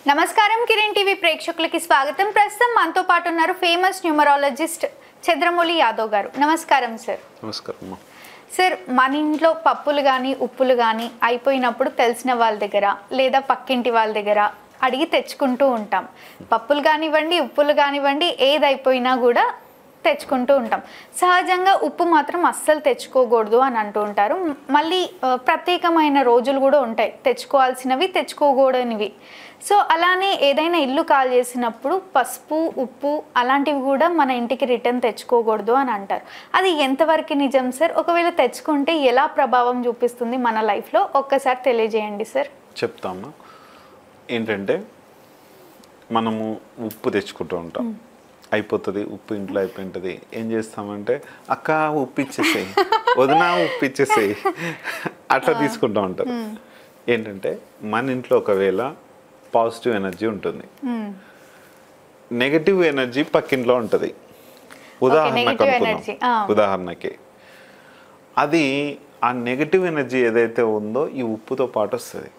నమస్కారం కిరణ్ టీవీ ప్రేక్షకులకి స్వాగతం. ప్రస్తుతం మనతో పాటు ఉన్నారు ఫేమస్ న్యూమరాలజిస్ట్ చంద్రమౌళి యాదవ్ గారు. నమస్కారం సార్. నమస్కారం సార్, మన ఇంట్లో పప్పులు కానీ ఉప్పులు కానీ అయిపోయినప్పుడు తెలిసిన వాళ్ళ దగ్గర లేదా పక్కింటి వాళ్ళ దగ్గర అడిగి తెచ్చుకుంటూ ఉంటాం. పప్పులు కానివ్వండి, ఉప్పులు కానివ్వండి, ఏది అయిపోయినా కూడా తెచ్చుకుంటూ ఉంటాం. సహజంగా ఉప్పు మాత్రం అస్సలు తెచ్చుకోకూడదు అని అంటూ ఉంటారు. మళ్ళీ ప్రత్యేకమైన రోజులు కూడా ఉంటాయి, తెచ్చుకోవాల్సినవి, తెచ్చుకోకూడనివి. సో అలానే ఏదైనా ఇల్లు కాల్ చేసినప్పుడు పసుపు, ఉప్పు అలాంటివి కూడా మన ఇంటికి రిటర్న్ తెచ్చుకోకూడదు అని అంటారు. అది ఎంతవరకు నిజం సార్? ఒకవేళ తెచ్చుకుంటే ఎలా ప్రభావం చూపిస్తుంది మన లైఫ్లో? ఒక్కసారి తెలియజేయండి సార్. చెప్తామా. ఏంటంటే మనము ఉప్పు తెచ్చుకుంటూ ఉంటాం, అయిపోతుంది ఉప్పు, ఇంట్లో అయిపోయింటుంది. ఏం చేస్తామంటే అక్క ఉప్పు ఇచ్చేసేయి, వదిన ఉప్పు ఇచ్చేసేయి, అట్లా తీసుకుంటూ ఉంటారు. ఏంటంటే మన ఇంట్లో ఒకవేళ పాజిటివ్ ఎనర్జీ ఉంటుంది, నెగటివ్ ఎనర్జీ పక్కింట్లో ఉంటుంది. ఉదాహరణకి అది ఆ నెగటివ్ ఎనర్జీ ఏదైతే ఉందో ఈ ఉప్పుతో పాటు వస్తుంది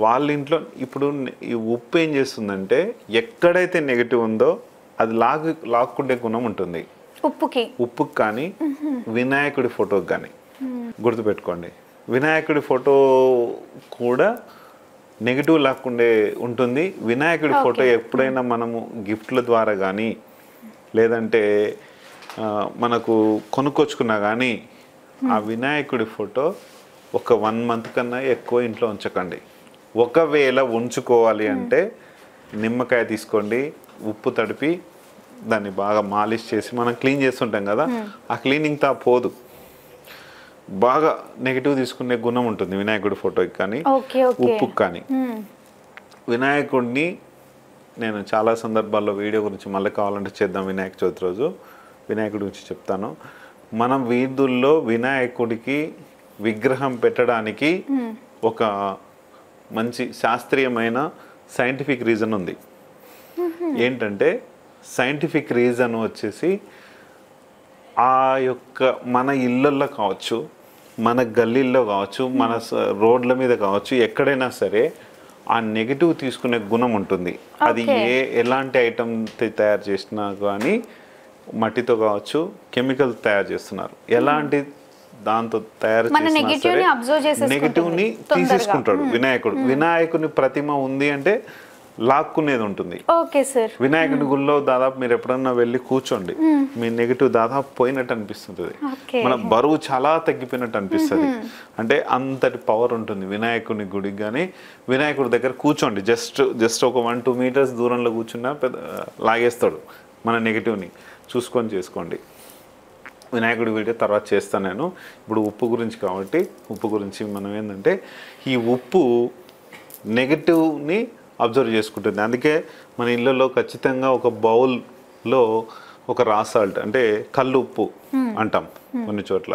వాళ్ళ ఇంట్లో. ఇప్పుడు ఈ ఉప్పు ఏం చేస్తుందంటే ఎక్కడైతే నెగటివ్ ఉందో అది లాక్కుండే గుణం ఉంటుంది ఉప్పుకి కానీ వినాయకుడి ఫోటోకి కానీ. గుర్తుపెట్టుకోండి, వినాయకుడి ఫోటో కూడా నెగిటివ్ లాక్కుండే ఉంటుంది. వినాయకుడి ఫోటో ఎప్పుడైనా మనము గిఫ్ట్ల ద్వారా కానీ లేదంటే మనకు కొనుక్కొచ్చుకున్నా కానీ ఆ వినాయకుడి ఫోటో ఒక 1 month కన్నా ఎక్కువ ఇంట్లో ఉంచకండి. ఒకవేళ ఉంచుకోవాలి అంటే నిమ్మకాయ తీసుకోండి, ఉప్పు తడిపి దాన్ని బాగా మాలిష్ చేసి మనం క్లీన్ చేస్తుంటాం కదా, ఆ క్లీనింగ్ తా పోదు, బాగా నెగిటివ్ తీసుకునే గుణం ఉంటుంది వినాయకుడి ఫోటోకి కానీ ఉప్పుకి కానీ. వినాయకుడిని నేను చాలా సందర్భాల్లో వీడియో గురించి మళ్ళీ కావాలంటే చేద్దాం, వినాయక చవితి రోజు వినాయకుడి గురించి చెప్తాను. మనం వీధుల్లో వినాయకుడికి విగ్రహం పెట్టడానికి ఒక మంచి శాస్త్రీయమైన సైంటిఫిక్ రీజన్ ఉంది. ఏంటంటే సైంటిఫిక్ రీజన్ వచ్చేసి ఆ యొక్క మన ఇళ్ళల్లో కావచ్చు, మన గల్లీల్లో కావచ్చు, మన రోడ్ల మీద కావచ్చు, ఎక్కడైనా సరే ఆ నెగిటివ్ తీసుకునే గుణం ఉంటుంది. అది ఎలాంటి ఐటమ్ తయారు చేసినా కానీ, మట్టితో కావచ్చు, కెమికల్ తయారు చేస్తున్నారు, ఎలాంటి దాంతో తయారు చేసిన నెగిటివ్ని తీసేసుకుంటాడు వినాయకుడు. వినాయకుని ప్రతిమ ఉంది అంటే లాక్కునేది ఉంటుంది. వినాయకుడి గుళ్ళో దాదాపు మీరు ఎప్పుడన్నా వెళ్ళి కూర్చోండి, మీ నెగిటివ్ దాదాపు పోయినట్టు అనిపిస్తుంటుంది, మన బరువు చాలా తగ్గిపోయినట్టు అనిపిస్తుంది. అంటే అంతటి పవర్ ఉంటుంది వినాయకుని గుడికి. కానీ వినాయకుడి దగ్గర కూర్చోండి, జస్ట్ ఒక 1-2 meters దూరంలో కూర్చున్నా లాగేస్తాడు మన నెగిటివ్ని. చూసుకొని చేసుకోండి. వినాయకుడి వీడియో తర్వాత చేస్తాను నేను. ఇప్పుడు ఉప్పు గురించి కాబట్టి ఉప్పు గురించి మనం ఏంటంటే ఈ ఉప్పు నెగిటివ్ని అబ్జర్వ్ చేసుకుంటుంది. అందుకే మన ఇళ్ళలో ఖచ్చితంగా ఒక బౌల్లో ఒక రా సాల్ట్ అంటే కళ్ళు ఉప్పు అంటాం కొన్ని చోట్ల,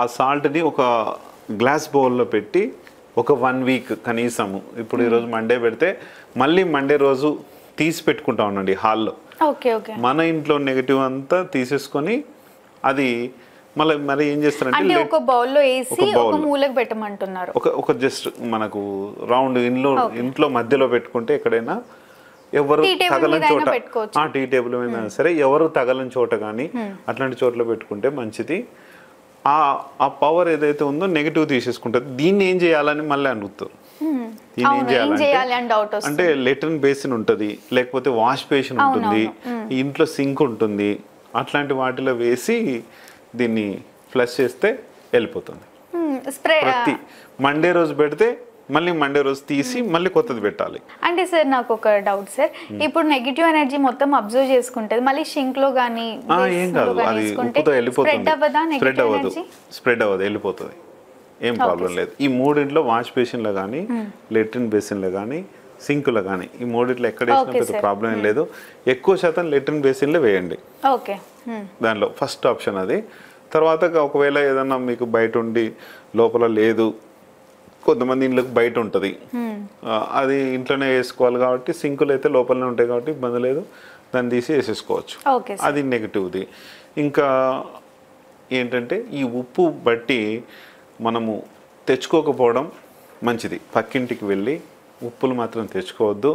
ఆ సాల్ట్ని ఒక గ్లాస్ బౌల్లో పెట్టి ఒక 1 week కనీసము. ఇప్పుడు ఈరోజు మండే పెడితే మళ్ళీ మండే రోజు తీసి పెట్టుకుంటా ఉండండి హాల్లో. మన ఇంట్లో నెగిటివ్ అంతా తీసేసుకొని అది మళ్ళీ ఏం చేస్తారంటే ఒక బౌల్లో వేసి ఒక మూలకు పెట్టమంటున్నారు. ఒక జస్ట్ మనకు రౌండ్ ఇంట్లో మధ్యలో పెట్టుకుంటే ఎక్కడైనా ఎవరు తగలని చోట, టీ టేబుల్ మీద సరే, ఎవరు తగలని చోట కానీ అట్లాంటి చోట్ల పెట్టుకుంటే మంచిది. ఆ పవర్ ఏదైతే ఉందో నెగిటివ్ తీసేసుకుంటుంది. దీన్ని ఏం చేయాలని మళ్ళీ అడుగుతారు. దీన్ని ఏం చేయాలంటే అంటే లెట్రిన్ బేసిన్ ఉంటుంది, లేకపోతే వాష్ బేసిన్ ఉంటుంది, ఇంట్లో సింక్ ఉంటుంది, అట్లాంటి వాటిలో వేసి దీన్ని ఫ్లష్ చేస్తే వెళ్ళిపోతుంది. ప్రతి మండే రోజు పెడితే మళ్ళీ మండే రోజు తీసి మళ్ళీ కొత్తది పెట్టాలి. అంటే సార్ నాకు ఒక డౌట్ సార్, ఇప్పుడు నెగిటివ్ ఎనర్జీ మొత్తం అబ్జర్వ్ చేసుకుంటది, మళ్ళీ షింక్ లో గానీ ఏం కాదు, అది ఉప్పుతో వెళ్ళిపోతుంది, స్ప్రెడ్ అవ్వదు, వెళ్ళిపోతుంది, ఏం ప్రాబ్లం లేదు. ఈ 3 వాష్ బేసిన్లో కానీ లెట్రిన్ బేసిన్లో కానీ సింకులో కానీ ఈ 3 ఎక్కడ వేసినా పెద్ద ప్రాబ్లం ఏం లేదు. ఎక్కువ శాతం లెట్రిన్ బేసిన్లో వేయండి. దానిలో ఫస్ట్ ఆప్షన్ అది. తర్వాత ఒకవేళ ఏదన్నా మీకు బయట ఉండి లోపల లేదు, కొంతమంది ఇంట్లోకి బయట ఉంటుంది, అది ఇంట్లోనే వేసుకోవాలి కాబట్టి సింకులు అయితే లోపలనే ఉంటాయి కాబట్టి ఇబ్బంది లేదు, దాన్ని తీసి వేసేసుకోవచ్చు. అది నెగిటివ్ది. ఇంకా ఏంటంటే ఈ ఉప్పు బట్టి మనము తెచ్చుకోకపోవడం మంచిది. పక్కింటికి వెళ్ళి ఉప్పులు మాత్రం తెచ్చుకోవద్దు.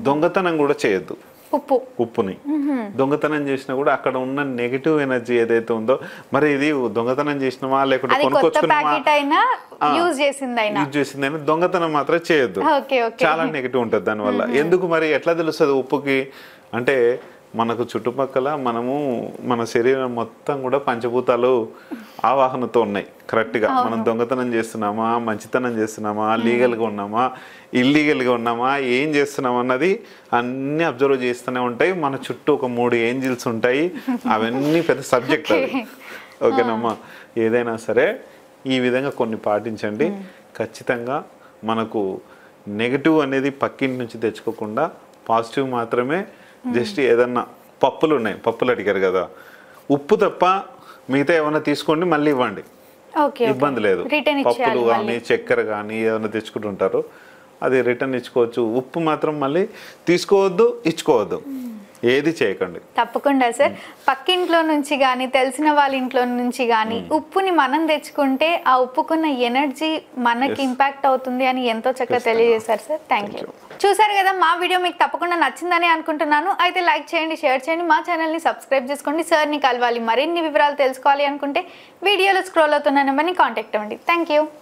దొంగతనం కూడా చేయొద్దు ఉప్పుని. దొంగతనం చేసినా కూడా అక్కడ ఉన్న నెగిటివ్ ఎనర్జీ ఏదైతే ఉందో, మరి ఇది దొంగతనం చేసినామా లేకుంటే కొనుక్కొచ్చుకున్నామా యూజ్ చేసిందైనా దొంగతనం మాత్రం చేయొద్దు. చాలా నెగిటివ్ ఉంటుంది దానివల్ల. ఎందుకు మరి ఎట్లా తెలుస్తుంది ఉప్పుకి అంటే, మనకు చుట్టుపక్కల మన శరీరం మొత్తం కూడా పంచభూతాలు ఆవాహనతో ఉన్నాయి కరెక్ట్గా. మనం దొంగతనం చేస్తున్నామా, మంచితనం చేస్తున్నామా, లీగల్గా ఉన్నామా, ఇల్లీగల్గా ఉన్నామా, ఏం చేస్తున్నాం అన్నది అన్నీ అబ్జర్వ్ చేస్తూనే ఉంటాయి. మన చుట్టూ ఒక 3 ఏంజిల్స్ ఉంటాయి. అవన్నీ పెద్ద సబ్జెక్ట్ అది. ఓకేనమ్మా. ఏదైనా సరే ఈ విధంగా కొన్ని పాటించండి. ఖచ్చితంగా మనకు నెగిటివ్ అనేది పక్కింటి నుంచి తెచ్చుకోకుండా పాజిటివ్ మాత్రమే. జస్ట్ ఏదన్నా పప్పులు ఉన్నాయి, పప్పులు అడిగారు కదా, ఉప్పు తప్ప మిగతా ఏమైనా తీసుకోండి, మళ్ళీ ఇవ్వండి, ఇబ్బంది లేదు. పప్పులు కానీ చక్కెర కానీ ఏమైనా తెచ్చుకుంటుంటారు, అది రిటర్న్ ఇచ్చుకోవచ్చు. ఉప్పు మాత్రం మళ్ళీ తీసుకోవద్దు, ఇచ్చుకోవద్దు, ఏది చేయకండి. తప్పకుండా సార్. పక్కింట్లో నుంచి కానీ తెలిసిన వాళ్ళ ఇంట్లో నుంచి కానీ ఉప్పుని మనం తెచ్చుకుంటే ఆ ఉప్పుకున్న ఎనర్జీ మనకి ఇంపాక్ట్ అవుతుంది అని ఎంతో చక్కగా తెలియజేశారు సార్. Thank you. చూసారు కదా, మా వీడియో మీకు తప్పకుండా నచ్చిందని అనుకుంటున్నాను. అయితే లైక్ చేయండి, షేర్ చేయండి, మా ఛానల్ని సబ్స్క్రైబ్ చేసుకోండి. సార్ని కలవాలి, మరిన్ని వివరాలు తెలుసుకోవాలి అనుకుంటే వీడియోలో స్క్రోల్ అవుతున్న నెంబర్ని కాంటాక్ట్ అవ్వండి. Thank you.